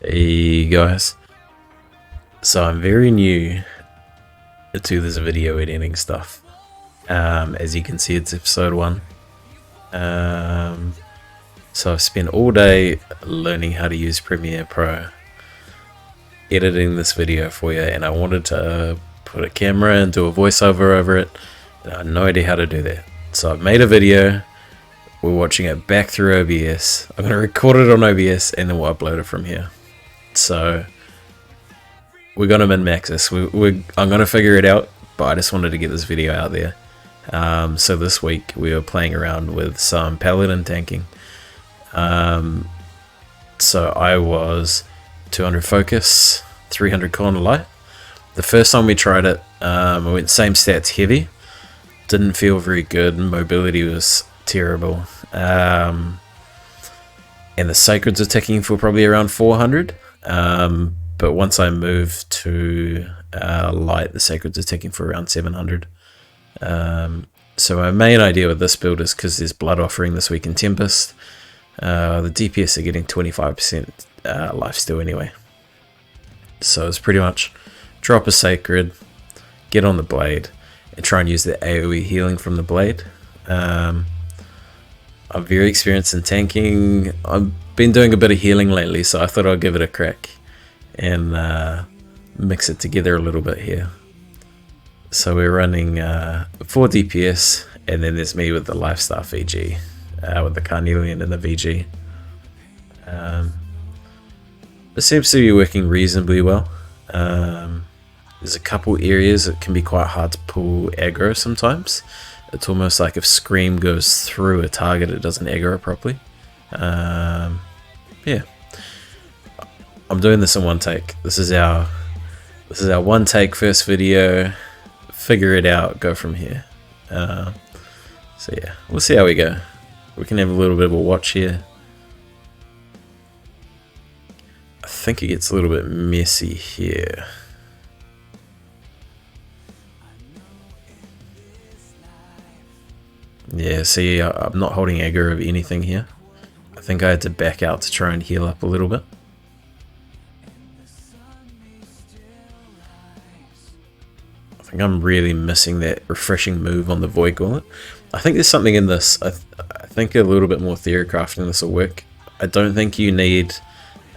Hey guys, so I'm very new to this video editing stuff. As you can see, it's episode 1. So I've spent all day learning how to use Premiere Pro, editing this video for you, and I wanted to put a camera and do a voiceover over it, and I had no idea how to do that. So I've made a video, we're watching it back through OBS, I'm going to record it on OBS and then we'll upload it from here. So we're gonna min-max this. I'm gonna figure it out, but I just wanted to get this video out there. So this week we were playing around with some Paladin tanking. So I was 200 focus, 300 con light. The first time we tried it, I went same stats heavy. Didn't feel very good. Mobility was terrible. And the sacreds are ticking for probably around 400. But once I moved to light, the sacreds are ticking for around 700. So my main idea with this build is because there's blood offering this week in Tempest. The DPS are getting 25% lifesteal anyway. So it's pretty much drop a sacred, get on the blade, and try and use the AoE healing from the blade. I'm very experienced in tanking. I've been doing a bit of healing lately, so I thought I'd give it a crack and mix it together a little bit here. So we're running 4 DPS, and then there's me with the Lifestyle VG, with the Carnelian and the VG. It seems to be working reasonably well. There's a couple areas that can be quite hard to pull aggro sometimes. It's almost like if Scream goes through a target, it doesn't aggro properly. Yeah, I'm doing this in one take. This is our one take first video. Figure it out, go from here. So yeah, we'll see how we go. We can have a little bit of a watch here. I think it gets a little bit messy here. Yeah, see, I'm not holding aggro of anything here. I think I had to back out to try and heal up a little bit. I think I'm really missing that refreshing move on the Void Gauntlet. I think there's something in this. I think a little bit more theory crafting this will work. I don't think you need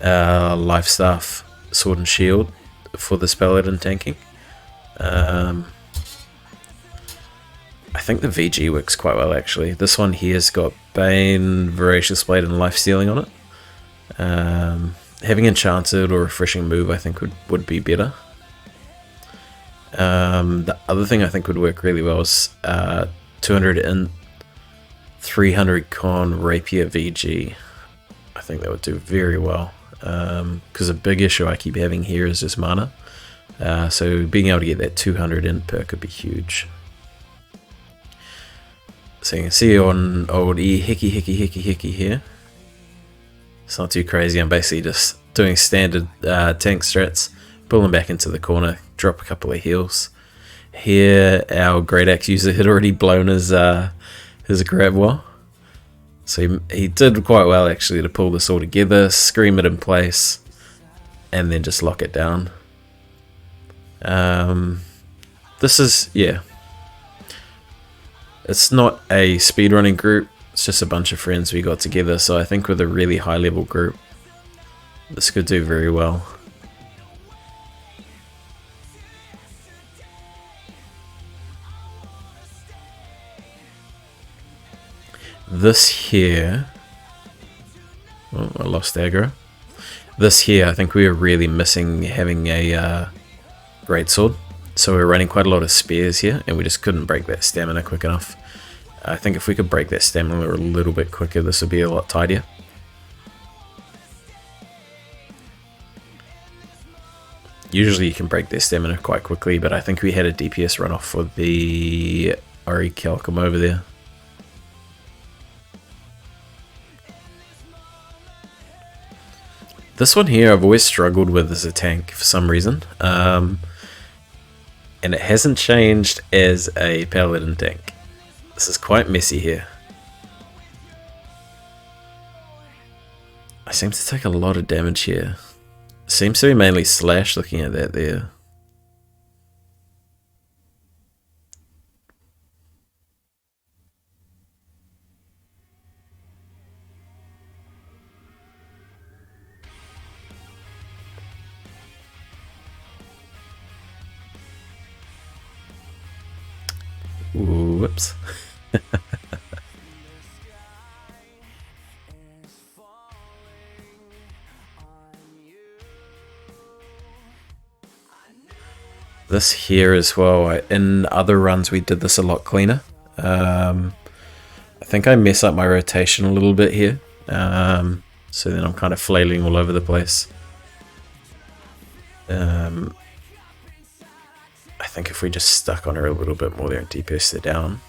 life staff, sword and shield for this Paladin tanking. I think the VG works quite well actually. This one here's got Bane, Voracious Blade and Life Stealing on it. Having Enchanted or Refreshing Move I think would be better. The other thing I think would work really well is 200 in 300 con Rapier VG. I think that would do very well, because a big issue I keep having here is just mana. So being able to get that 200 in perk would be huge. So you can see on old hickey here. It's not too crazy. I'm basically just doing standard tank strats, pulling back into the corner, drop a couple of heals. Here our Great Axe user had already blown his grab wall. So he did quite well actually to pull this all together, scream it in place, and then just lock it down. This is, yeah. It's not a speedrunning group, it's just a bunch of friends we got together, so I think with a really high level group, this could do very well. This here, oh, I lost aggro. This here, I think we were really missing having a greatsword. So we're running quite a lot of spears here, and we just couldn't break that stamina quick enough. I think if we could break that stamina a little bit quicker, this would be a lot tidier. Usually you can break their stamina quite quickly, but I think we had a DPS runoff for the Ori Calcum over there. This one here I've always struggled with as a tank for some reason. And it hasn't changed as a Paladin tank. This is quite messy here. I seem to take a lot of damage here. Seems to be mainly slash looking at that there. Ooh, whoops. This here as well, in other runs we did this a lot cleaner. I think I mess up my rotation a little bit here, so then I'm kind of flailing all over the place. I think if we just stuck on her a little bit more there and DPS her down,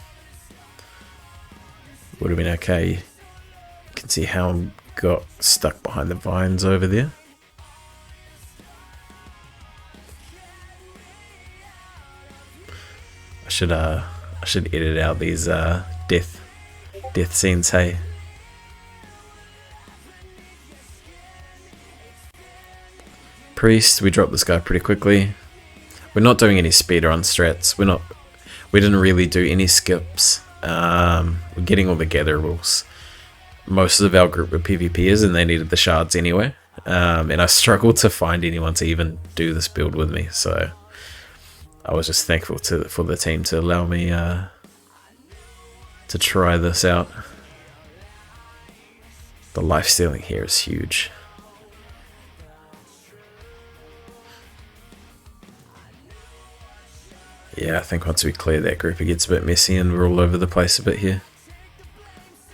would have been okay. You can see how I got stuck behind the vines over there. I should edit out these death scenes, hey. Priest, we dropped this guy pretty quickly. We're not doing any speedrun strats. We didn't really do any skips. We're getting all the gatherables. Most of our group were PvPers and they needed the shards anyway. And I struggled to find anyone to even do this build with me, so I was just thankful for the team to allow me to try this out. The life stealing here is huge. Yeah, I think once we clear that group it gets a bit messy and we're all over the place a bit here.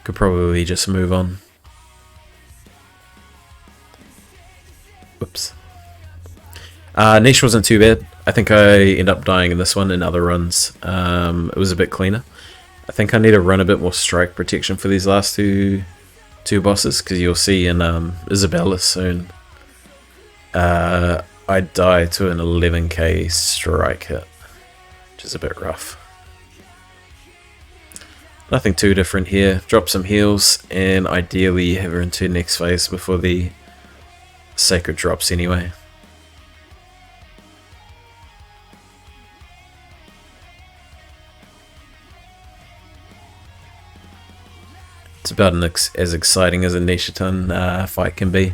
Could probably just move on. Whoops. Niche wasn't too bad. I think I end up dying in this one. In other runs it was a bit cleaner. I think I need to run a bit more strike protection for these last two bosses, because you'll see in Isabella soon I die to an 11k strike hit, which is a bit rough. Nothing too different here. Drop some heals and ideally have her into next phase before the sacred drops anyway. It's about as exciting as a Nishiton fight can be.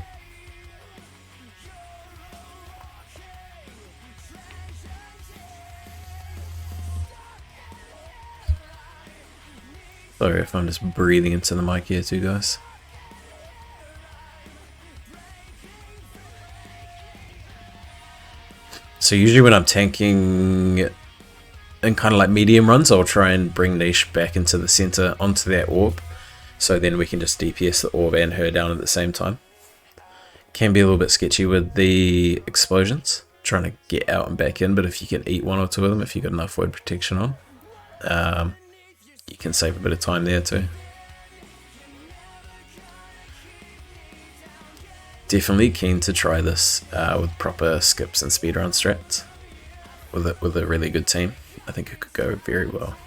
Sorry if I'm just breathing into the mic here too, guys. So usually when I'm tanking in kind of like medium runs, I'll try and bring Niche back into the center onto that orb. So then we can just DPS the orb and her down at the same time. Can be a little bit sketchy with the explosions, trying to get out and back in, but if you can eat one or two of them, if you've got enough void protection on, you can save a bit of time there too. Definitely keen to try this with proper skips and speedrun strats with a really good team. I think it could go very well.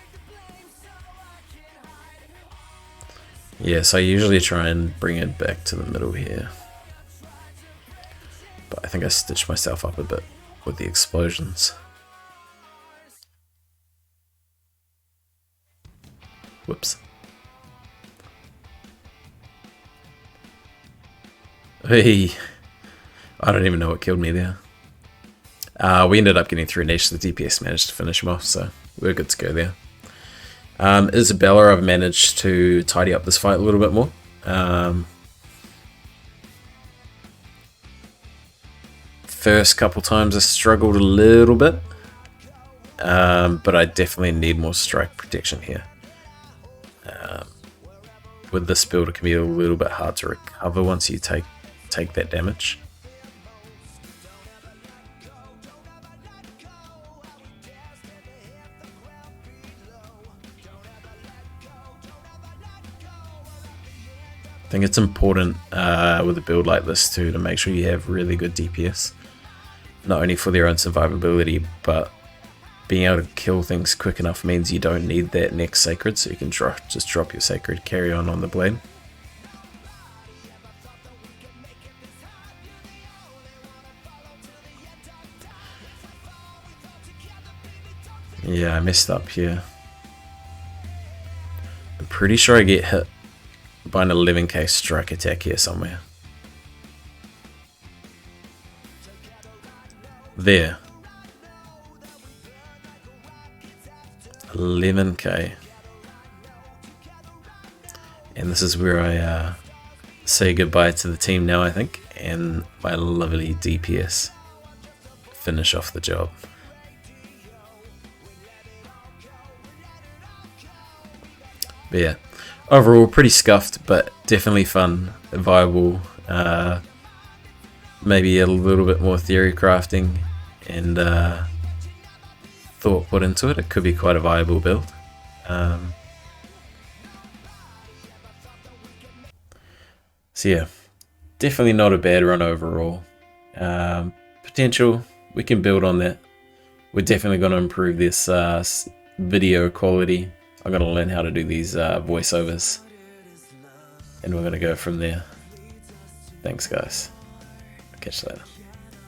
Yes, I usually try and bring it back to the middle here, but I think I stitched myself up a bit with the explosions. Whoops. Hey, I don't even know what killed me there. We ended up getting through Niche, the DPS managed to finish him off, so we're good to go there. Isabella, I've managed to tidy up this fight a little bit more. First couple times I struggled a little bit, but I definitely need more strike protection here. With this build it can be a little bit hard to recover once you take that damage. I think it's important with a build like this too to make sure you have really good DPS, not only for their own survivability, but being able to kill things quick enough means you don't need that next sacred, so you can just drop your sacred, carry on the blade. Yeah, I messed up here. I'm pretty sure I get hit by an 11k strike attack here somewhere. There. 11k. And this is where I say goodbye to the team now, I think, and my lovely DPS finish off the job. But yeah, overall pretty scuffed, but definitely fun, viable. Maybe a little bit more theory crafting and thought put into it. It could be quite a viable build. So yeah, definitely not a bad run overall. Potential, we can build on that. We're definitely going to improve this video quality. I'm going to learn how to do these voiceovers, and we're going to go from there. Thanks guys, I'll catch you later.